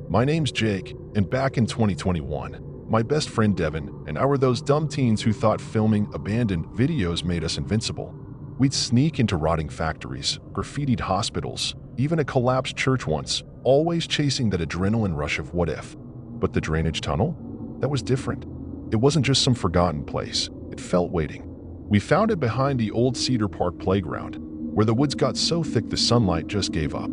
My name's Jake, and back in 2021, my best friend Devin and I were those dumb teens who thought filming abandoned videos made us invincible. We'd sneak into rotting factories, graffitied hospitals, even a collapsed church once, always chasing that adrenaline rush of what if. But the drainage tunnel? That was different. It wasn't just some forgotten place. It felt waiting. We found it behind the old Cedar Park playground, where the woods got so thick the sunlight just gave up.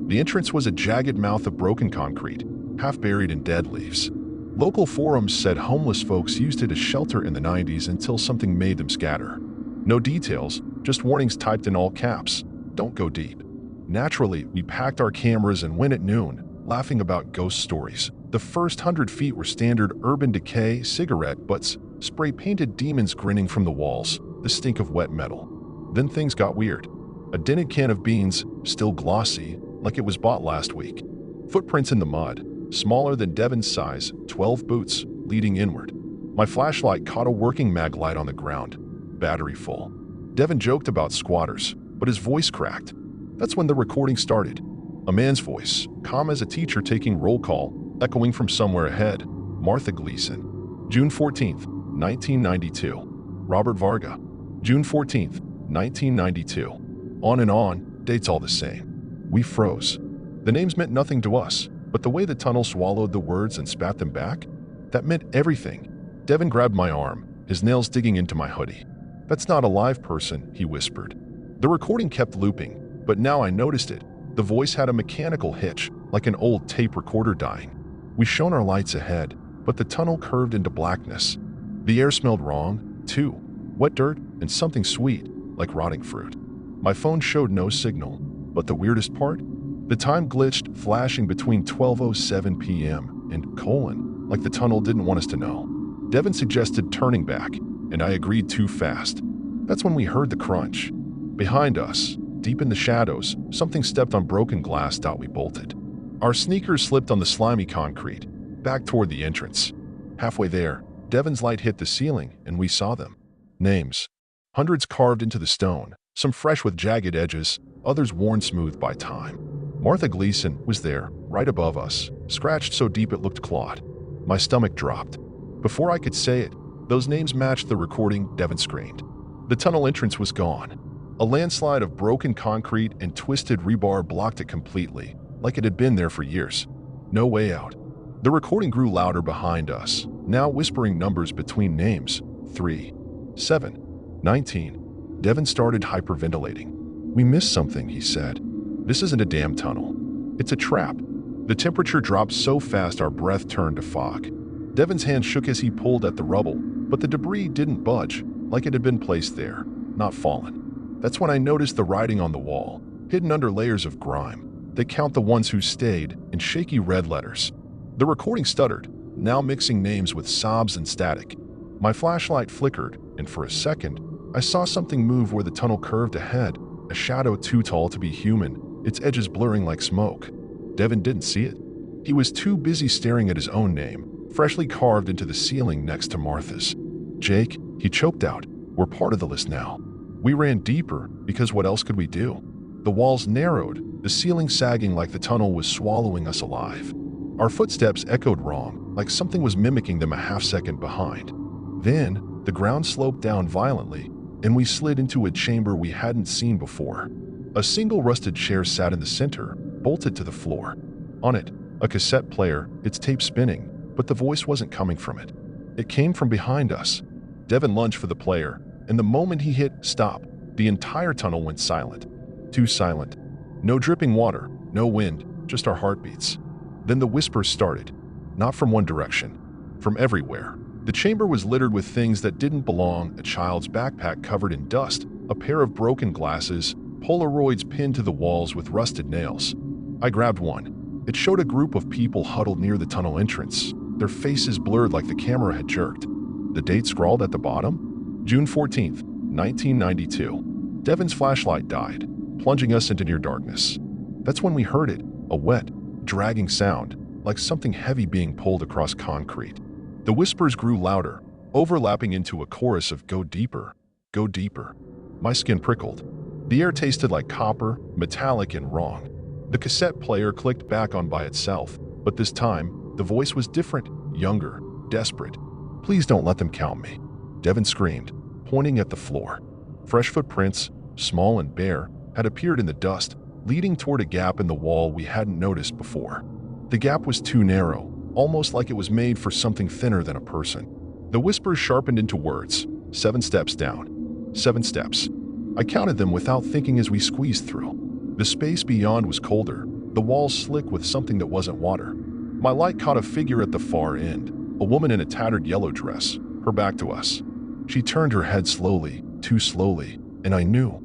The entrance was a jagged mouth of broken concrete, half buried in dead leaves. Local forums said homeless folks used it as shelter in the 90s until something made them scatter. No details, just warnings typed in all caps. Don't go deep. Naturally, we packed our cameras and went at noon, laughing about ghost stories. The first 100 feet were standard urban decay, cigarette butts, spray-painted demons grinning from the walls, the stink of wet metal. Then things got weird. A dented can of beans, still glossy, like it was bought last week. Footprints in the mud, smaller than Devin's size, 12 boots, leading inward. My flashlight caught a working mag light on the ground, battery full. Devin joked about squatters, but his voice cracked. That's when the recording started. A man's voice, calm as a teacher taking roll call, echoing from somewhere ahead. Martha Gleason. June 14th, 1992. Robert Varga. June 14th, 1992. On and on, dates all the same. We froze. The names meant nothing to us, but the way the tunnel swallowed the words and spat them back, that meant everything. Devin grabbed my arm, his nails digging into my hoodie. "That's not a live person," he whispered. The recording kept looping, but now I noticed it. The voice had a mechanical hitch, like an old tape recorder dying. We shone our lights ahead, but the tunnel curved into blackness. The air smelled wrong, too. Wet dirt and something sweet, like rotting fruit. My phone showed no signal, but the weirdest part? The time glitched, flashing between 12:07 p.m. and colon, like the tunnel didn't want us to know. Devin suggested turning back, and I agreed too fast. That's when we heard the crunch. Behind us, deep in the shadows, something stepped on broken glass. We bolted. Our sneakers slipped on the slimy concrete, back toward the entrance. Halfway there, Devin's light hit the ceiling, and we saw them. Names. Hundreds carved into the stone, some fresh with jagged edges, others worn smooth by time. Martha Gleason was there, right above us, scratched so deep it looked clawed. My stomach dropped. Before I could say it, those names matched the recording. Devin screamed. The tunnel entrance was gone. A landslide of broken concrete and twisted rebar blocked it completely, like it had been there for years. No way out. The recording grew louder behind us, now whispering numbers between names. 3, 7, 19. Devin started hyperventilating. "We missed something," he said. "This isn't a damn tunnel. It's a trap." The temperature dropped so fast our breath turned to fog. Devin's hand shook as he pulled at the rubble, but the debris didn't budge, like it had been placed there, not fallen. That's when I noticed the writing on the wall, hidden under layers of grime. They count the ones who stayed in shaky red letters. The recording stuttered, now mixing names with sobs and static. My flashlight flickered, and for a second, I saw something move where the tunnel curved ahead, a shadow too tall to be human, its edges blurring like smoke. Devin didn't see it. He was too busy staring at his own name, freshly carved into the ceiling next to Martha's. "Jake," he choked out, "we're part of the list now." We ran deeper, because what else could we do? The walls narrowed, the ceiling sagging like the tunnel was swallowing us alive. Our footsteps echoed wrong, like something was mimicking them a half-second behind. Then, the ground sloped down violently, and we slid into a chamber we hadn't seen before. A single rusted chair sat in the center, bolted to the floor. On it, a cassette player, its tape spinning, but the voice wasn't coming from it. It came from behind us. Devin lunged for the player, and the moment he hit stop, the entire tunnel went silent. Too silent. No dripping water, no wind, just our heartbeats. Then the whispers started, not from one direction, from everywhere. The chamber was littered with things that didn't belong: a child's backpack covered in dust, a pair of broken glasses, Polaroids pinned to the walls with rusted nails. I grabbed one. It showed a group of people huddled near the tunnel entrance, their faces blurred like the camera had jerked. The date scrawled at the bottom? June 14th, 1992. Devin's flashlight died, plunging us into near darkness. That's when we heard it, a wet, dragging sound, like something heavy being pulled across concrete. The whispers grew louder, overlapping into a chorus of "Go deeper, go deeper." My skin prickled. The air tasted like copper, metallic and wrong. The cassette player clicked back on by itself, But this time, the voice was different, younger, desperate. "Please don't let them count me," Devin screamed, pointing at the floor. Fresh footprints, small and bare, had appeared in the dust, leading toward a gap in the wall we hadn't noticed before. The gap was too narrow, almost like it was made for something thinner than a person. The whispers sharpened into words. 7 steps down. 7 steps. I counted them without thinking as we squeezed through. The space beyond was colder, the walls slick with something that wasn't water. My light caught a figure at the far end, a woman in a tattered yellow dress, her back to us. She turned her head slowly, too slowly, and I knew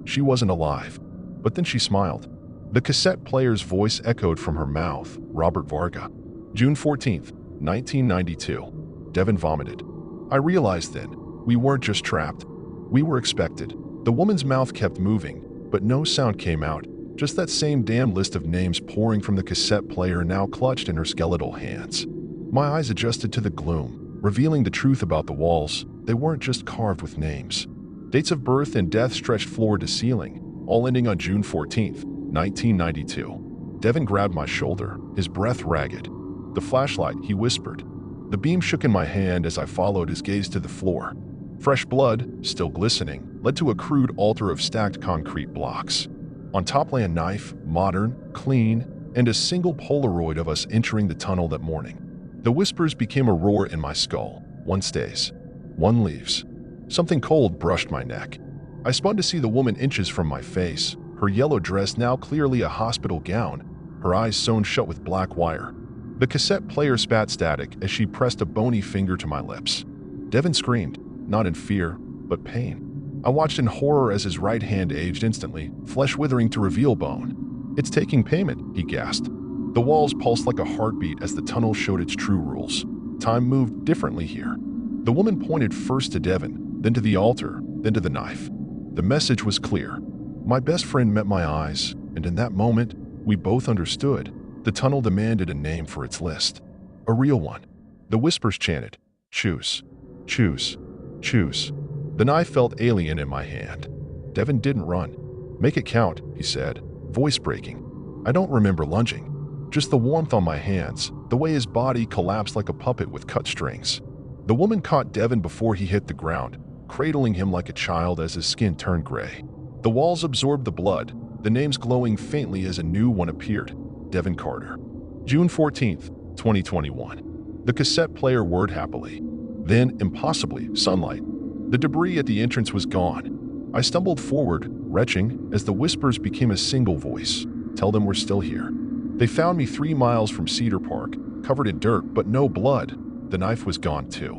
she wasn't alive. But then she smiled. The cassette player's voice echoed from her mouth. Robert Varga. June 14th, 1992. Devin vomited. I realized then, we weren't just trapped. We were expected. The woman's mouth kept moving, but no sound came out, just that same damn list of names pouring from the cassette player now clutched in her skeletal hands. My eyes adjusted to the gloom, revealing the truth about the walls. They weren't just carved with names. Dates of birth and death stretched floor to ceiling, all ending on June 14th, 1992. Devin grabbed my shoulder, his breath ragged. "The flashlight," he whispered. The beam shook in my hand as I followed his gaze to the floor. Fresh blood, still glistening, led to a crude altar of stacked concrete blocks. On top lay a knife, modern, clean, and a single Polaroid of us entering the tunnel that morning. The whispers became a roar in my skull. One stays. One leaves. Something cold brushed my neck. I spun to see the woman inches from my face, her yellow dress now clearly a hospital gown, her eyes sewn shut with black wire. The cassette player spat static as she pressed a bony finger to my lips. Devin screamed, not in fear, but pain. I watched in horror as his right hand aged instantly, flesh withering to reveal bone. "It's taking payment," he gasped. The walls pulsed like a heartbeat as the tunnel showed its true rules. Time moved differently here. The woman pointed first to Devin, then to the altar, then to the knife. The message was clear. My best friend met my eyes, and in that moment, we both understood. The tunnel demanded a name for its list. A real one. The whispers chanted, "Choose, choose, choose." The knife felt alien in my hand. Devin didn't run. "Make it count," he said, voice breaking. I don't remember lunging. Just the warmth on my hands, the way his body collapsed like a puppet with cut strings. The woman caught Devin before he hit the ground, cradling him like a child as his skin turned gray. The walls absorbed the blood, the names glowing faintly as a new one appeared. Devin Carter. June 14th, 2021. The cassette player whirred happily. Then, impossibly, sunlight. The debris at the entrance was gone. I stumbled forward, retching, as the whispers became a single voice. "Tell them we're still here." They found me 3 miles from Cedar Park, covered in dirt but no blood. The knife was gone too.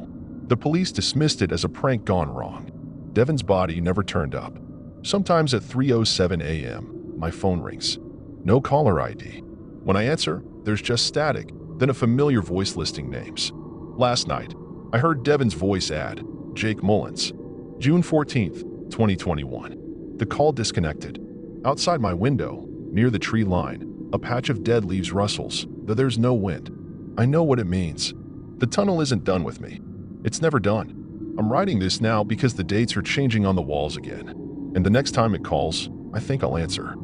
The police dismissed it as a prank gone wrong. Devin's body never turned up. Sometimes at 3:07 a.m., my phone rings. No caller ID. When I answer, there's just static, then a familiar voice listing names. Last night, I heard Devin's voice add, Jake Mullins. June 14th, 2021. The call disconnected. Outside my window, near the tree line, a patch of dead leaves rustles, though there's no wind. I know what it means. The tunnel isn't done with me. It's never done. I'm writing this now because the dates are changing on the walls again. And the next time it calls, I think I'll answer.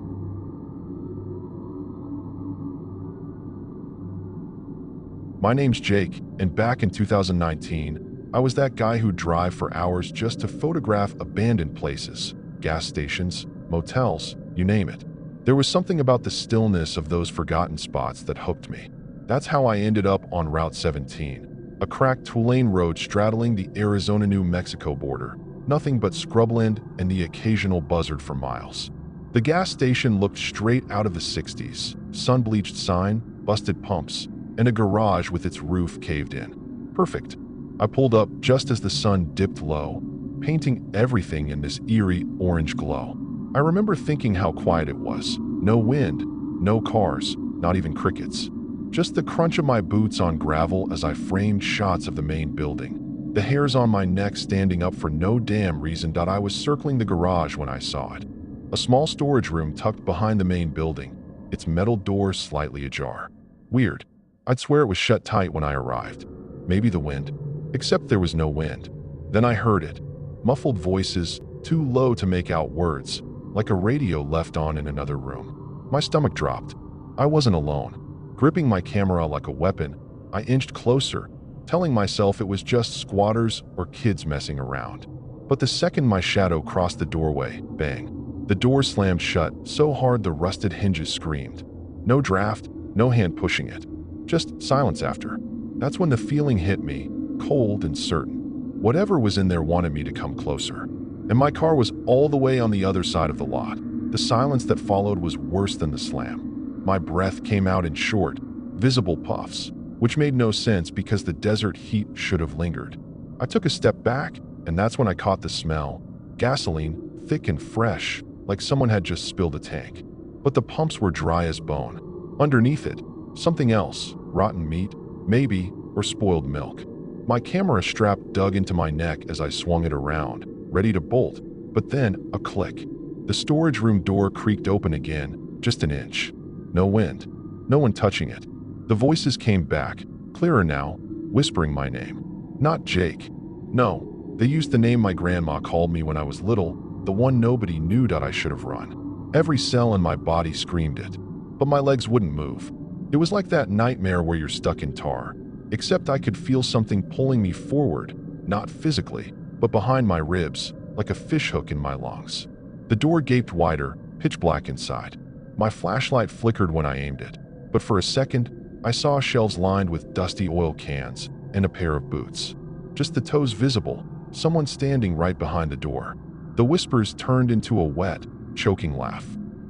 My name's Jake, and back in 2019, I was that guy who'd drive for hours just to photograph abandoned places, gas stations, motels, you name it. There was something about the stillness of those forgotten spots that hooked me. That's how I ended up on Route 17, a cracked two-lane road straddling the Arizona-New Mexico border, nothing but scrubland and the occasional buzzard for miles. The gas station looked straight out of the 60s, sun-bleached sign, busted pumps, and a garage with its roof caved in. Perfect. I pulled up just as the sun dipped low, painting everything in this eerie orange glow. I remember thinking how quiet it was. No wind, no cars, not even crickets. Just the crunch of my boots on gravel as I framed shots of the main building. The hairs on my neck standing up for no damn reason. I was circling the garage when I saw it. A small storage room tucked behind the main building, its metal doors slightly ajar. Weird. I'd swear it was shut tight when I arrived. Maybe the wind. Except there was no wind. Then I heard it. Muffled voices, too low to make out words, like a radio left on in another room. My stomach dropped. I wasn't alone. Gripping my camera like a weapon, I inched closer, telling myself it was just squatters or kids messing around. But the second my shadow crossed the doorway, bang, the door slammed shut so hard the rusted hinges screamed. No draft, no hand pushing it. Just silence after. That's when the feeling hit me, cold and certain. Whatever was in there wanted me to come closer. And my car was all the way on the other side of the lot. The silence that followed was worse than the slam. My breath came out in short, visible puffs, which made no sense because the desert heat should have lingered. I took a step back, and that's when I caught the smell. Gasoline, thick and fresh, like someone had just spilled a tank. But the pumps were dry as bone. Underneath it, something else, rotten meat, maybe, or spoiled milk. My camera strap dug into my neck as I swung it around, ready to bolt, but then a click. The storage room door creaked open again, just an inch. No wind, no one touching it. The voices came back, clearer now, whispering my name. Not Jake. No, they used the name my grandma called me when I was little, the one nobody knew that I should have run. Every cell in my body screamed it, but my legs wouldn't move. It was like that nightmare where you're stuck in tar, except I could feel something pulling me forward, not physically, but behind my ribs, like a fishhook in my lungs. The door gaped wider, pitch black inside. My flashlight flickered when I aimed it, but for a second, I saw shelves lined with dusty oil cans and a pair of boots. Just the toes visible, someone standing right behind the door. The whispers turned into a wet, choking laugh.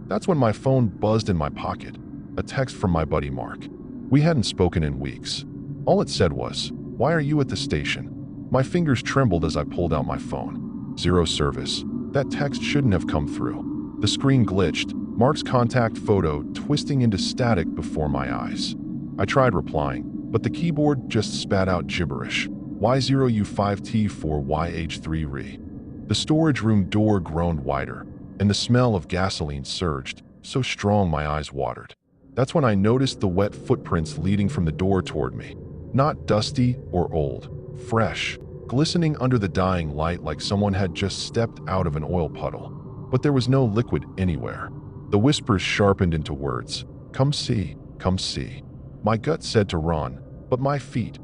That's when my phone buzzed in my pocket, a text from my buddy Mark. We hadn't spoken in weeks. All it said was, "Why are you at the station?" My fingers trembled as I pulled out my phone. Zero service. That text shouldn't have come through. The screen glitched, Mark's contact photo twisting into static before my eyes. I tried replying, but the keyboard just spat out gibberish. Y0U5T4YH3RE. The storage room door groaned wider, and the smell of gasoline surged, so strong my eyes watered. That's when I noticed the wet footprints leading from the door toward me. Not dusty or old, fresh, glistening under the dying light like someone had just stepped out of an oil puddle. But there was no liquid anywhere. The whispers sharpened into words. Come see, come see. My gut said to run, but my feet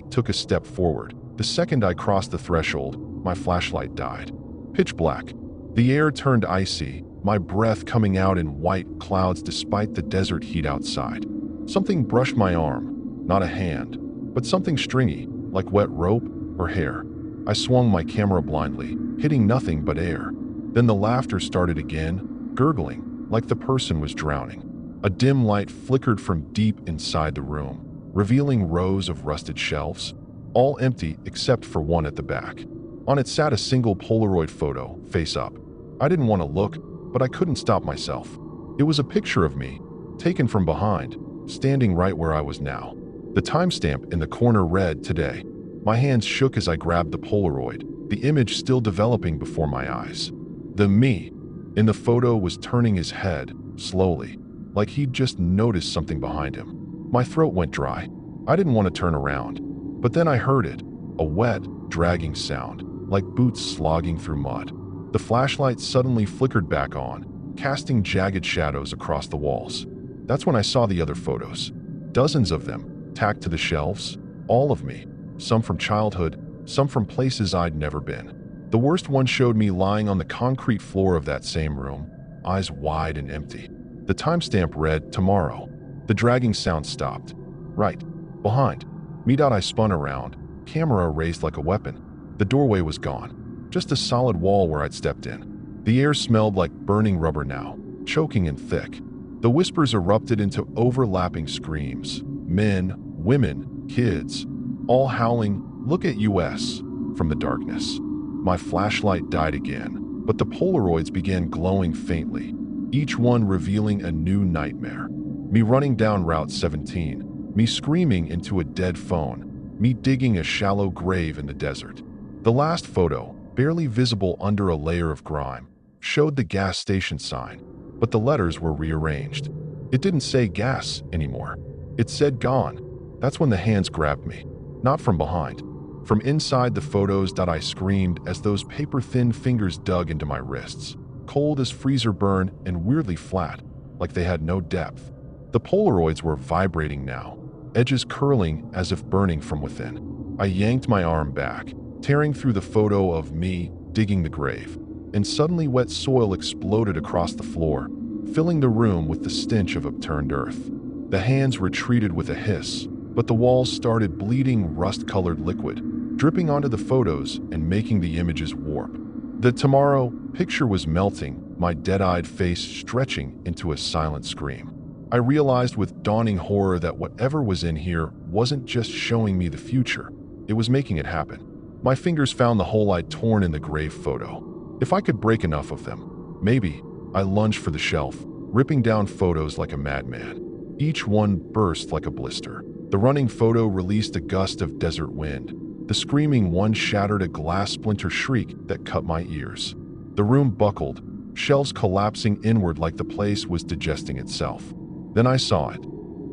took a step forward. The second I crossed the threshold, my flashlight died. Pitch black. The air turned icy, my breath coming out in white clouds despite the desert heat outside. Something brushed my arm, not a hand, but something stringy, like wet rope or hair. I swung my camera blindly, hitting nothing but air. Then the laughter started again, gurgling, like the person was drowning. A dim light flickered from deep inside the room, revealing rows of rusted shelves, all empty except for one at the back. On it sat a single Polaroid photo, face up. I didn't want to look, but I couldn't stop myself. It was a picture of me, taken from behind, standing right where I was now. The timestamp in the corner read, "Today." My hands shook as I grabbed the Polaroid, the image still developing before my eyes. The me in the photo was turning his head, slowly, like he'd just noticed something behind him. My throat went dry. I didn't want to turn around, but then I heard it, a wet, dragging sound, like boots slogging through mud. The flashlight suddenly flickered back on, casting jagged shadows across the walls. That's when I saw the other photos. Dozens of them, tacked to the shelves, all of me, some from childhood, some from places I'd never been. The worst one showed me lying on the concrete floor of that same room, eyes wide and empty. The timestamp read, "Tomorrow." The dragging sound stopped. Right behind me. I spun around, camera raised like a weapon. The doorway was gone, just a solid wall where I'd stepped in. The air smelled like burning rubber now, choking and thick. The whispers erupted into overlapping screams. Men, women, kids, all howling, "Look at us," from the darkness. My flashlight died again, but the Polaroids began glowing faintly, each one revealing a new nightmare. Me running down Route 17, me screaming into a dead phone, me digging a shallow grave in the desert. The last photo, barely visible under a layer of grime, showed the gas station sign, but the letters were rearranged. It didn't say gas anymore. It said gone. That's when the hands grabbed me, not from behind. From inside the photos that I screamed as those paper-thin fingers dug into my wrists, cold as freezer burn and weirdly flat, like they had no depth. The Polaroids were vibrating now, edges curling as if burning from within. I yanked my arm back, tearing through the photo of me digging the grave, and suddenly wet soil exploded across the floor, filling the room with the stench of upturned earth. The hands retreated with a hiss, but the walls started bleeding rust-colored liquid, dripping onto the photos and making the images warp. The tomorrow picture was melting, my dead-eyed face stretching into a silent scream. I realized with dawning horror that whatever was in here wasn't just showing me the future, it was making it happen. My fingers found the hole I'd torn in the grave photo. If I could break enough of them, maybe. I lunged for the shelf, ripping down photos like a madman. Each one burst like a blister. The running photo released a gust of desert wind. The screaming one shattered a glass splinter shriek that cut my ears. The room buckled, shelves collapsing inward like the place was digesting itself. Then I saw it.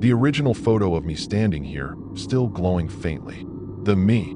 The original photo of me standing here, still glowing faintly. The me.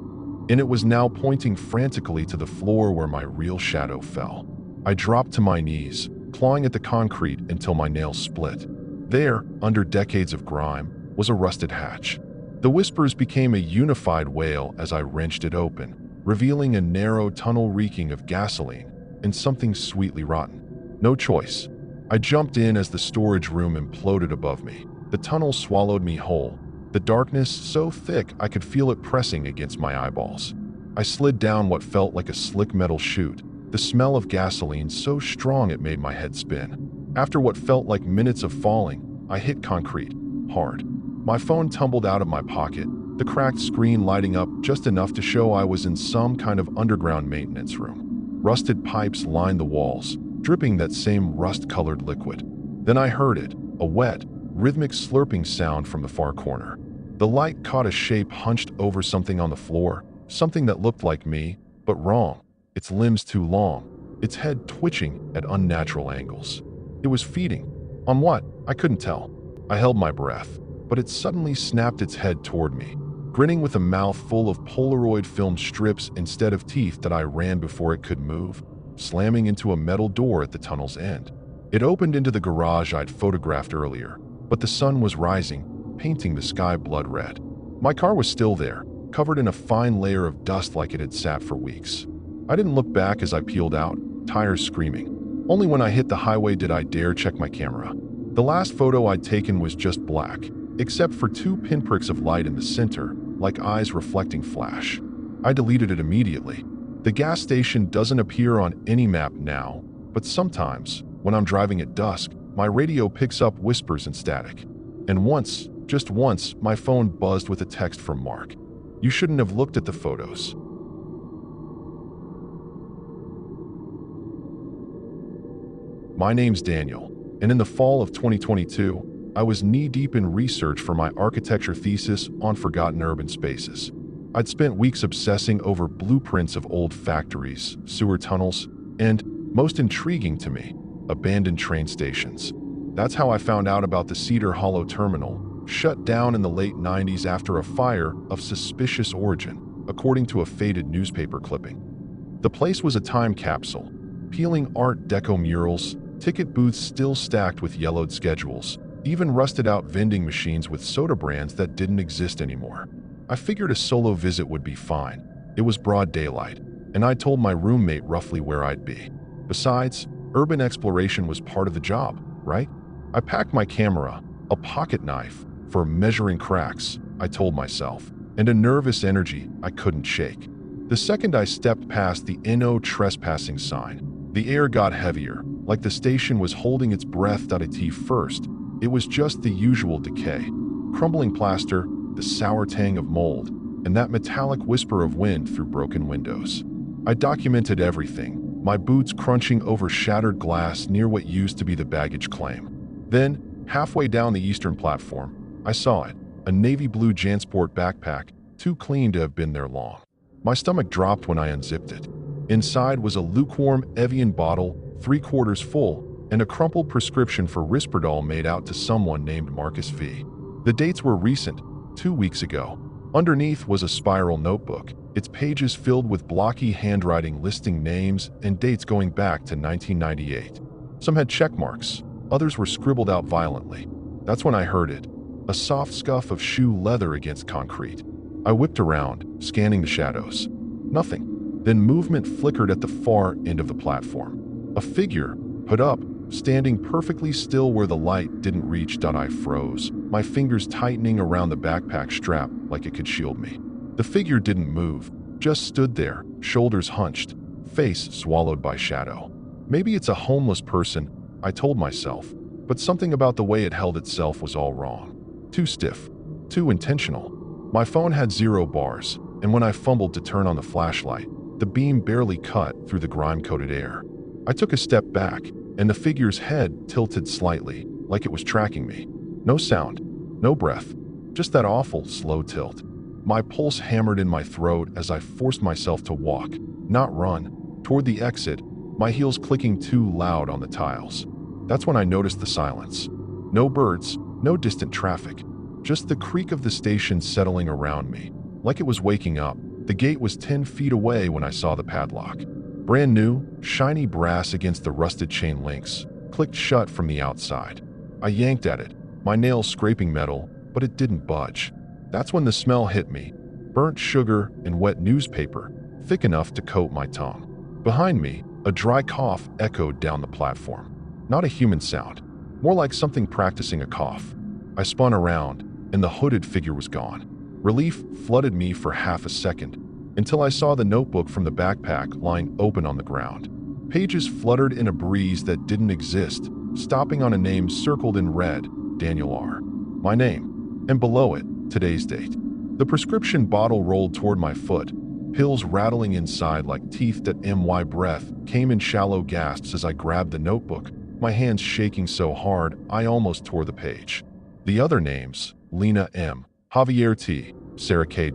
And it was now pointing frantically to the floor where my real shadow fell. I dropped to my knees, clawing at the concrete until my nails split. There, under decades of grime, was a rusted hatch. The whispers became a unified wail as I wrenched it open, revealing a narrow tunnel reeking of gasoline and something sweetly rotten. No choice. I jumped in as the storage room imploded above me. The tunnel swallowed me whole, the darkness so thick I could feel it pressing against my eyeballs. I slid down what felt like a slick metal chute, the smell of gasoline so strong it made my head spin. After what felt like minutes of falling, I hit concrete, hard. My phone tumbled out of my pocket, the cracked screen lighting up just enough to show I was in some kind of underground maintenance room. Rusted pipes lined the walls, dripping that same rust-colored liquid. Then I heard it, a wet, rhythmic slurping sound from the far corner. The light caught a shape hunched over something on the floor, something that looked like me, but wrong. Its limbs too long, its head twitching at unnatural angles. It was feeding. On what? I couldn't tell. I held my breath, but it suddenly snapped its head toward me, grinning with a mouth full of Polaroid film strips instead of teeth that I ran before it could move, slamming into a metal door at the tunnel's end. It opened into the garage I'd photographed earlier, but the sun was rising, painting the sky blood red. My car was still there, covered in a fine layer of dust like it had sat for weeks. I didn't look back as I peeled out, tires screaming. Only when I hit the highway did I dare check my camera. The last photo I'd taken was just black, except for two pinpricks of light in the center, like eyes reflecting flash. I deleted it immediately. The gas station doesn't appear on any map now, but sometimes, when I'm driving at dusk, my radio picks up whispers and static. And once, just once, my phone buzzed with a text from Mark. You shouldn't have looked at the photos. My name's Daniel, and in the fall of 2022, I was knee-deep in research for my architecture thesis on forgotten urban spaces. I'd spent weeks obsessing over blueprints of old factories, sewer tunnels, and, most intriguing to me, abandoned train stations. That's how I found out about the Cedar Hollow Terminal, shut down in the late 90s after a fire of suspicious origin, according to a faded newspaper clipping. The place was a time capsule, peeling Art Deco murals, ticket booths still stacked with yellowed schedules, even rusted-out vending machines with soda brands that didn't exist anymore. I figured a solo visit would be fine. It was broad daylight, and I told my roommate roughly where I'd be. Besides, urban exploration was part of the job, right? I packed my camera, a pocket knife, for measuring cracks, I told myself, and a nervous energy I couldn't shake. The second I stepped past the "No trespassing" sign, the air got heavier, like the station was holding its breath. At first, it was just the usual decay. Crumbling plaster, the sour tang of mold, and that metallic whisper of wind through broken windows. I documented everything, my boots crunching over shattered glass near what used to be the baggage claim. Then, halfway down the eastern platform, I saw it, a navy blue JanSport backpack, too clean to have been there long. My stomach dropped when I unzipped it. Inside was a lukewarm Evian bottle, 3/4 full, and a crumpled prescription for Risperdal made out to someone named Marcus V. The dates were recent, 2 weeks ago. Underneath was a spiral notebook, its pages filled with blocky handwriting listing names and dates going back to 1998. Some had check marks, others were scribbled out violently. That's when I heard it, a soft scuff of shoe leather against concrete. I whipped around, scanning the shadows. Nothing. Then movement flickered at the far end of the platform. A figure, hood up, standing perfectly still where the light didn't reach. I froze, my fingers tightening around the backpack strap like it could shield me. The figure didn't move, just stood there, shoulders hunched, face swallowed by shadow. Maybe it's a homeless person, I told myself, but something about the way it held itself was all wrong. Too stiff, too intentional. My phone had 0 bars, and when I fumbled to turn on the flashlight, the beam barely cut through the grime-coated air. I took a step back, and the figure's head tilted slightly, like it was tracking me. No sound, no breath, just that awful, slow tilt. My pulse hammered in my throat as I forced myself to walk, not run, toward the exit, my heels clicking too loud on the tiles. That's when I noticed the silence. No birds, no distant traffic, just the creak of the station settling around me. Like it was waking up, the gate was 10 feet away when I saw the padlock. Brand new, shiny brass against the rusted chain links, clicked shut from the outside. I yanked at it, my nails scraping metal, but it didn't budge. That's when the smell hit me, burnt sugar and wet newspaper, thick enough to coat my tongue. Behind me, a dry cough echoed down the platform. Not a human sound, more like something practicing a cough. I spun around, and the hooded figure was gone. Relief flooded me for half a second, until I saw the notebook from the backpack lying open on the ground. Pages fluttered in a breeze that didn't exist, stopping on a name circled in red, Daniel R. My name, and below it, today's date. The prescription bottle rolled toward my foot, pills rattling inside like teeth. That my breath came in shallow gasps as I grabbed the notebook, my hands shaking so hard I almost tore the page. The other names, Lena M., Javier T., Sarah K.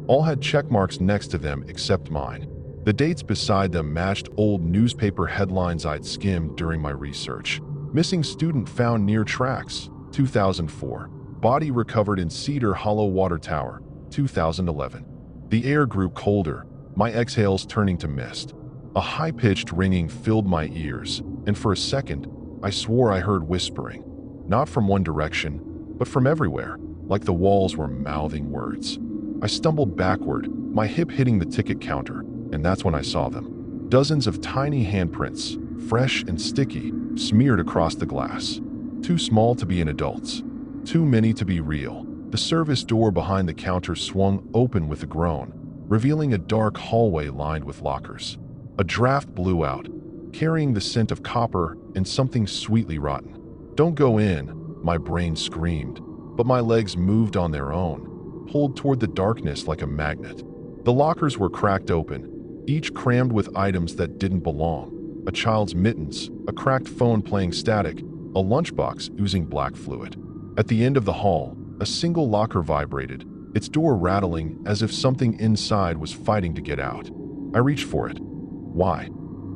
All had check marks next to them except mine. The dates beside them matched old newspaper headlines I'd skimmed during my research. Missing student found near tracks, 2004. Body recovered in Cedar Hollow Water Tower, 2011. The air grew colder, my exhales turning to mist. A high-pitched ringing filled my ears, and for a second, I swore I heard whispering. Not from one direction, but from everywhere, like the walls were mouthing words. I stumbled backward, my hip hitting the ticket counter, and that's when I saw them. Dozens of tiny handprints, fresh and sticky, smeared across the glass. Too small to be an adult's. Too many to be real. The service door behind the counter swung open with a groan, revealing a dark hallway lined with lockers. A draft blew out, carrying the scent of copper and something sweetly rotten. "Don't go in," my brain screamed, but my legs moved on their own, pulled toward the darkness like a magnet. The lockers were cracked open, each crammed with items that didn't belong. A child's mittens, a cracked phone playing static, a lunchbox oozing black fluid. At the end of the hall, a single locker vibrated, its door rattling as if something inside was fighting to get out. I reached for it. Why?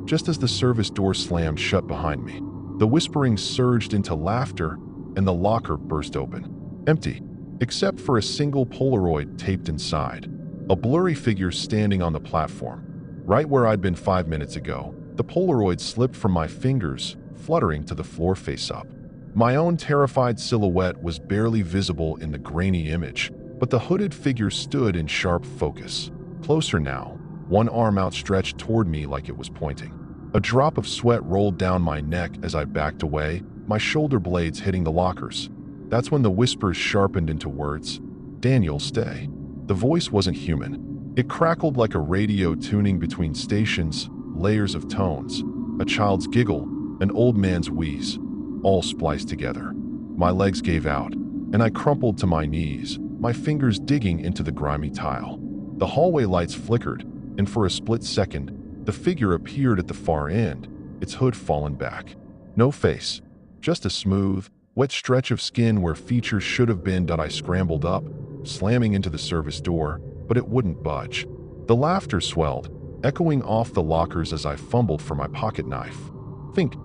Just as the service door slammed shut behind me, the whispering surged into laughter and the locker burst open. Empty, except for a single Polaroid taped inside. A blurry figure standing on the platform, right where I'd been 5 minutes ago. The Polaroid slipped from my fingers, fluttering to the floor face up. My own terrified silhouette was barely visible in the grainy image, but the hooded figure stood in sharp focus. Closer now, one arm outstretched toward me like it was pointing. A drop of sweat rolled down my neck as I backed away, my shoulder blades hitting the lockers. That's when the whispers sharpened into words. "Daniel, stay." The voice wasn't human. It crackled like a radio tuning between stations, layers of tones. A child's giggle, an old man's wheeze, all spliced together. My legs gave out, and I crumpled to my knees, my fingers digging into the grimy tile. The hallway lights flickered, and for a split second, the figure appeared at the far end, its hood fallen back. No face, just a smooth, wet stretch of skin where features should have been. I scrambled up, slamming into the service door, but it wouldn't budge. The laughter swelled, echoing off the lockers as I fumbled for my pocket knife. Think.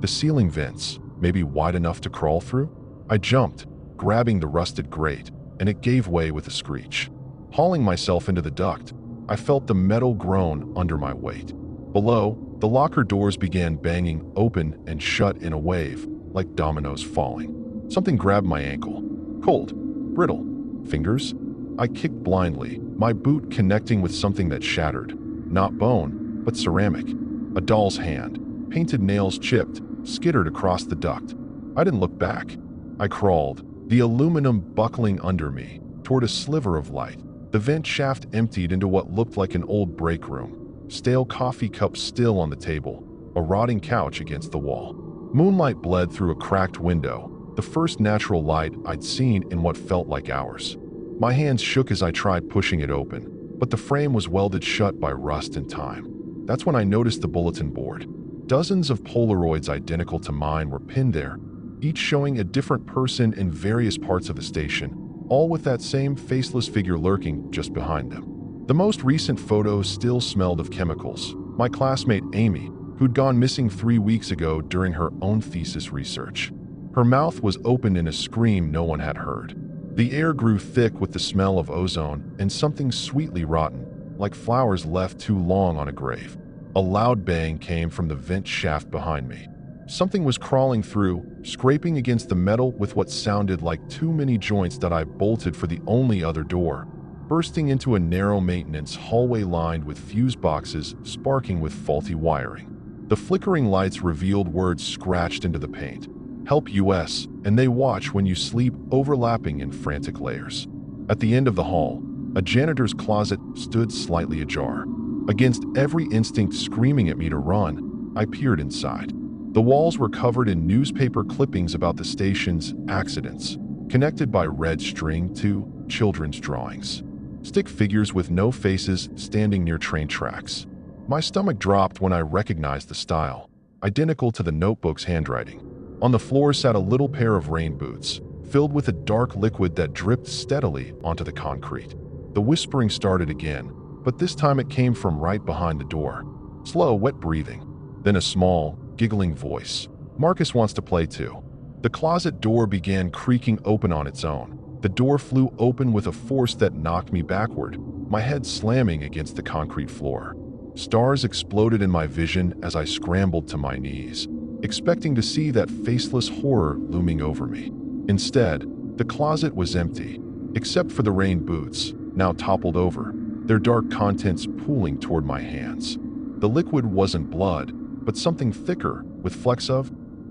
The ceiling vents, maybe wide enough to crawl through? I jumped, grabbing the rusted grate, and it gave way with a screech. Hauling myself into the duct, I felt the metal groan under my weight. Below, the locker doors began banging open and shut in a wave, like dominoes falling. Something grabbed my ankle. Cold, brittle. Fingers? I kicked blindly, my boot connecting with something that shattered. Not bone, but ceramic. A doll's hand. Painted nails chipped, skittered across the duct. I didn't look back. I crawled, the aluminum buckling under me, toward a sliver of light. The vent shaft emptied into what looked like an old break room. Stale coffee cups still on the table, a rotting couch against the wall. Moonlight bled through a cracked window, the first natural light I'd seen in what felt like hours. My hands shook as I tried pushing it open, but the frame was welded shut by rust and time. That's when I noticed the bulletin board. Dozens of Polaroids identical to mine were pinned there, each showing a different person in various parts of the station, all with that same faceless figure lurking just behind them. The most recent photos still smelled of chemicals. My classmate Amy, who'd gone missing 3 weeks ago during her own thesis research. Her mouth was open in a scream no one had heard. The air grew thick with the smell of ozone and something sweetly rotten, like flowers left too long on a grave. A loud bang came from the vent shaft behind me. Something was crawling through, scraping against the metal with what sounded like too many joints that I bolted for the only other door, bursting into a narrow maintenance hallway lined with fuse boxes sparking with faulty wiring. The flickering lights revealed words scratched into the paint. Help US, and they watch when you sleep, overlapping in frantic layers. At the end of the hall, a janitor's closet stood slightly ajar. Against every instinct screaming at me to run, I peered inside. The walls were covered in newspaper clippings about the station's accidents, connected by red string to children's drawings. Stick figures with no faces standing near train tracks. My stomach dropped when I recognized the style, identical to the notebook's handwriting. On the floor sat a little pair of rain boots, filled with a dark liquid that dripped steadily onto the concrete. The whispering started again, but this time it came from right behind the door. Slow, wet breathing, then a small, giggling voice. Marcus wants to play too. The closet door began creaking open on its own. The door flew open with a force that knocked me backward, my head slamming against the concrete floor. Stars exploded in my vision as I scrambled to my knees, expecting to see that faceless horror looming over me. Instead, the closet was empty, except for the rain boots, now toppled over, their dark contents pooling toward my hands. The liquid wasn't blood, but something thicker, with flecks of,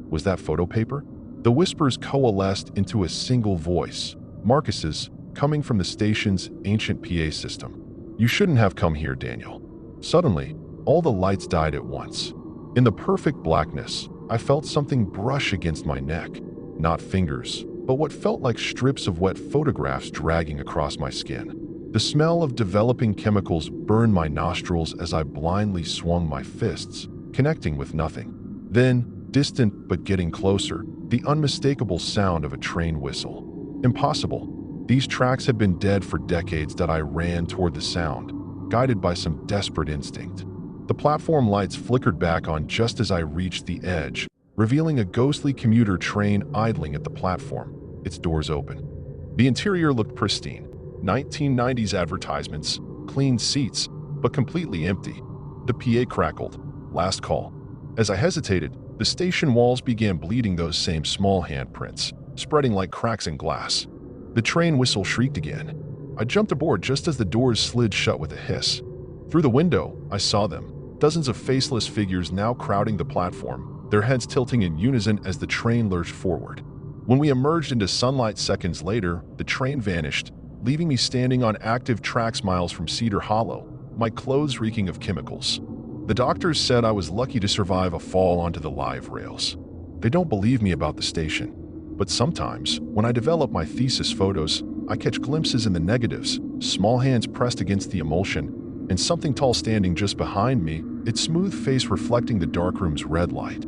was that photo paper? The whispers coalesced into a single voice, Marcus's, coming from the station's ancient PA system. You shouldn't have come here, Daniel. Suddenly, all the lights died at once. In the perfect blackness, I felt something brush against my neck. Not fingers, but what felt like strips of wet photographs dragging across my skin. The smell of developing chemicals burned my nostrils as I blindly swung my fists, connecting with nothing. Then, distant but getting closer, the unmistakable sound of a train whistle. Impossible. These tracks had been dead for decades that I ran toward the sound, guided by some desperate instinct. The platform lights flickered back on just as I reached the edge, revealing a ghostly commuter train idling at the platform, its doors open. The interior looked pristine. 1990s advertisements, clean seats, but completely empty. The PA crackled. Last call. As I hesitated, the station walls began bleeding those same small handprints, spreading like cracks in glass. The train whistle shrieked again. I jumped aboard just as the doors slid shut with a hiss. Through the window, I saw them, dozens of faceless figures now crowding the platform, their heads tilting in unison as the train lurched forward. When we emerged into sunlight seconds later, the train vanished, leaving me standing on active tracks miles from Cedar Hollow, my clothes reeking of chemicals. The doctors said I was lucky to survive a fall onto the live rails. They don't believe me about the station, but sometimes, when I develop my thesis photos, I catch glimpses in the negatives, small hands pressed against the emulsion, and something tall standing just behind me, its smooth face reflecting the darkroom's red light.